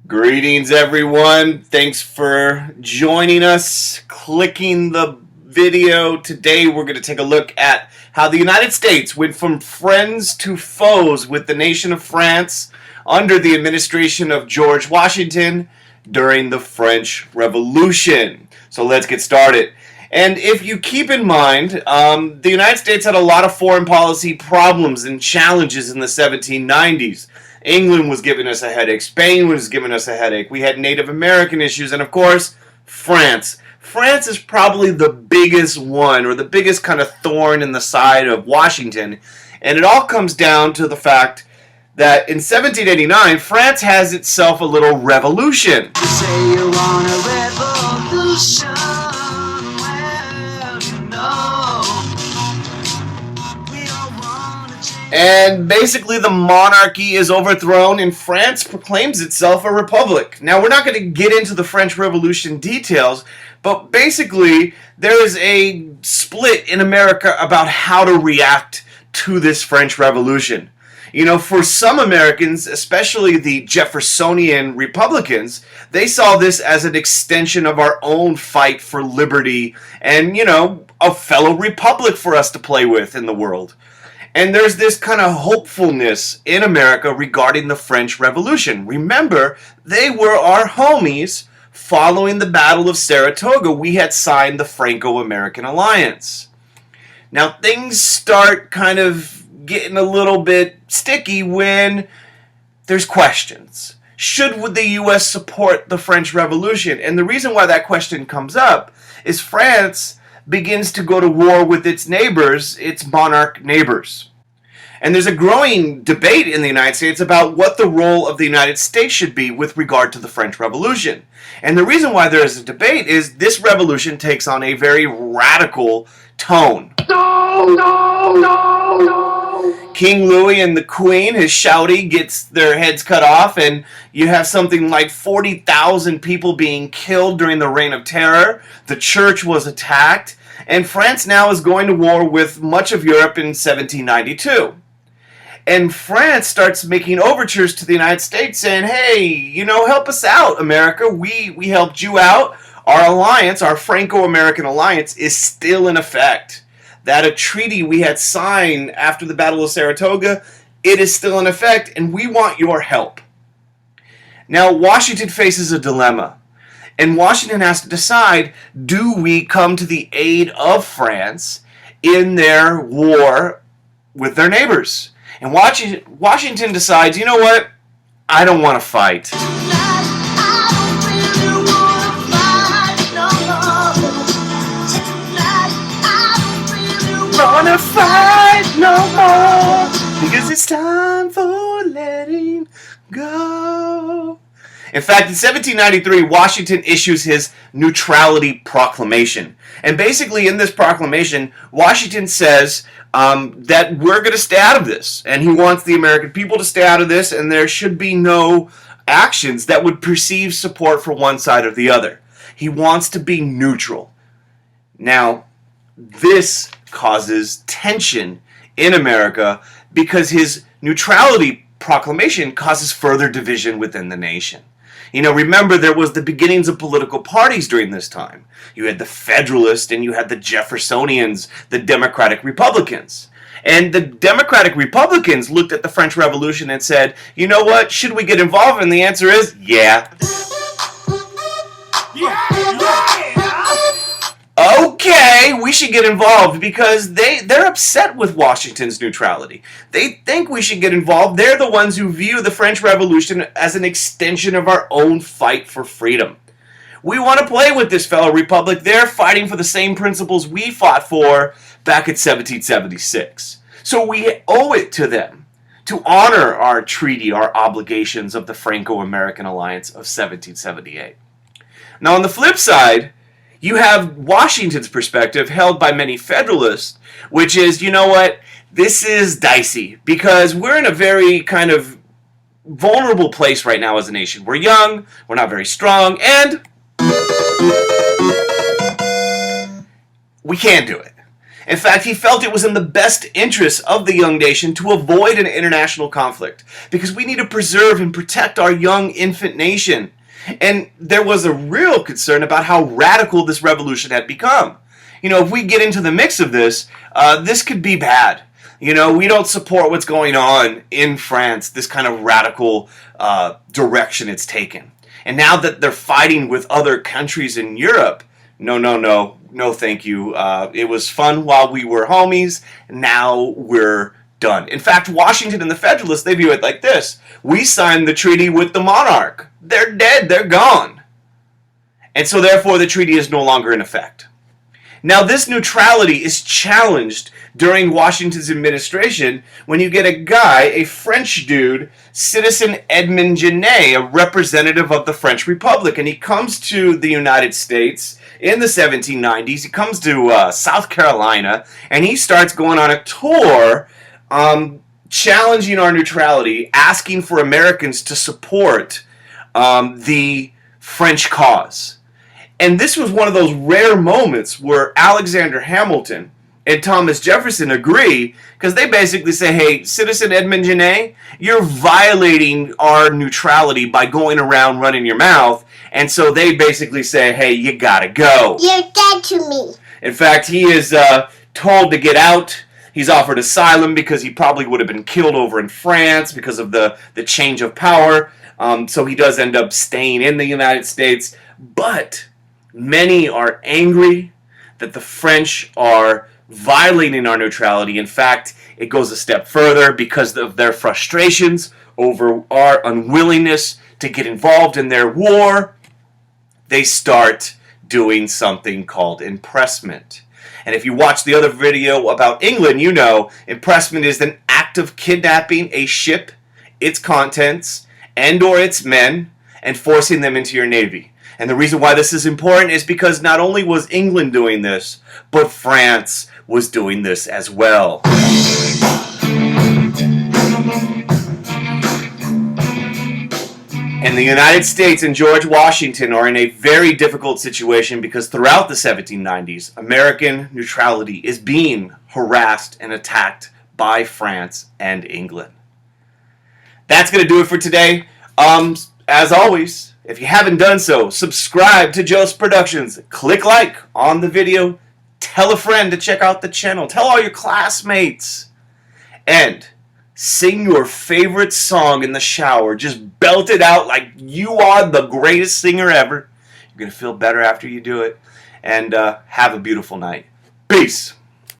Greetings, everyone. Thanks for joining us, clicking the video. Today, we're going to take a look at how the United States went from friends to foes with the nation of France under the administration of George Washington during the French Revolution. So let's get started. And if you keep in mind, the United States had a lot of foreign policy problems and challenges in the 1790s. England was giving us a headache. Spain was giving us a headache. We had Native American issues. And of course, France. France is probably the biggest one, or the biggest kind of thorn in the side of Washington. And it all comes down to the fact that in 1789, France has itself a little revolution. You say you want a revolution, well, you know, we all want to change. And basically the monarchy is overthrown and France proclaims itself a republic. Now, we're not going to get into the French Revolution details, but basically there is a split in America about how to react to this French Revolution. You know, for some Americans, especially the Jeffersonian Republicans, they saw this as an extension of our own fight for liberty and, you know, a fellow republic for us to play with in the world. And there's this kind of hopefulness in America regarding the French Revolution. Remember, they were our homies following the Battle of Saratoga. We had signed the Franco-American Alliance. Now, things start kind of getting a little bit sticky when there's questions. Should the U.S. support the French Revolution? And the reason why that question comes up is France begins to go to war with its neighbors, its monarch neighbors. And there's a growing debate in the United States about what the role of the United States should be with regard to the French Revolution. And the reason why there is a debate is this revolution takes on a very radical tone. No! King Louis and the Queen, his shouty, gets their heads cut off, and you have something like 40,000 people being killed during the Reign of Terror. The church was attacked, and France now is going to war with much of Europe in 1792. And France starts making overtures to the United States saying, hey, you know, help us out, America. We helped you out. Our alliance, our Franco-American alliance, is still in effect. That a treaty we had signed after the Battle of Saratoga, it is still in effect, and we want your help. Now, Washington faces a dilemma. And Washington has to decide, do we come to the aid of France in their war with their neighbors? And Washington decides, you know what? I don't want to fight. Wanna fight no more, because it's time for letting go. In fact, in 1793, Washington issues his Neutrality Proclamation. And basically in this proclamation, Washington says that we're going to stay out of this. And he wants the American people to stay out of this, and there should be no actions that would perceive support for one side or the other. He wants to be neutral. Now, this causes tension in America because his Neutrality Proclamation causes further division within the nation. You know, remember, there was the beginnings of political parties during this time. You had the Federalists and you had the Jeffersonians, the Democratic Republicans. And the Democratic Republicans looked at the French Revolution and said, you know what, should we get involved? And the answer is, yeah. Okay, we should get involved because they're upset with Washington's neutrality. They think we should get involved. They're the ones who view the French Revolution as an extension of our own fight for freedom. We want to play with this fellow republic. They're fighting for the same principles we fought for back in 1776. So we owe it to them to honor our treaty, our obligations of the Franco-American Alliance of 1778. Now, on the flip side, you have Washington's perspective held by many Federalists, which is, you know what, this is dicey because we're in a very kind of vulnerable place right now as a nation. We're young, we're not very strong, and we can't do it. In fact, he felt it was in the best interest of the young nation to avoid an international conflict because we need to preserve and protect our young infant nation. And there was a real concern about how radical this revolution had become. If we get into the mix of this, this could be bad. We don't support what's going on in France, this kind of radical direction it's taken. And now that they're fighting with other countries in Europe, no, thank you. It was fun while we were homies. Now we're done. In fact, Washington and the Federalists, they view it like this. We signed the treaty with the monarch. They're dead. They're gone. And so therefore the treaty is no longer in effect. Now this neutrality is challenged during Washington's administration when you get a guy, a French dude, Citizen Edmond Genet, a representative of the French Republic, and he comes to the United States in the 1790s. He comes to South Carolina, and he starts going on a tour challenging our neutrality, asking for Americans to support the French cause. And this was one of those rare moments where Alexander Hamilton and Thomas Jefferson agree, because they basically say, hey, Citizen Edmond Genet, you're violating our neutrality by going around running your mouth. And so they basically say, hey, you gotta go. You're dead to me. In fact, he is told to get out. He's offered asylum because he probably would have been killed over in France because of the change of power. So he does end up staying in the United States. But many are angry that the French are violating our neutrality. In fact, it goes a step further because of their frustrations over our unwillingness to get involved in their war. They start doing something called impressment. And if you watch the other video about England, you know impressment is an act of kidnapping a ship, its contents, and or its men, and forcing them into your navy. And the reason why this is important is because not only was England doing this, but France was doing this as well. And the United States and George Washington are in a very difficult situation because throughout the 1790s, American neutrality is being harassed and attacked by France and England. That's going to do it for today. As always, if you haven't done so, subscribe to Joe's Productions. Click like on the video. Tell a friend to check out the channel. Tell all your classmates. And sing your favorite song in the shower. Just belt it out like you are the greatest singer ever. You're going to feel better after you do it. And have a beautiful night. Peace.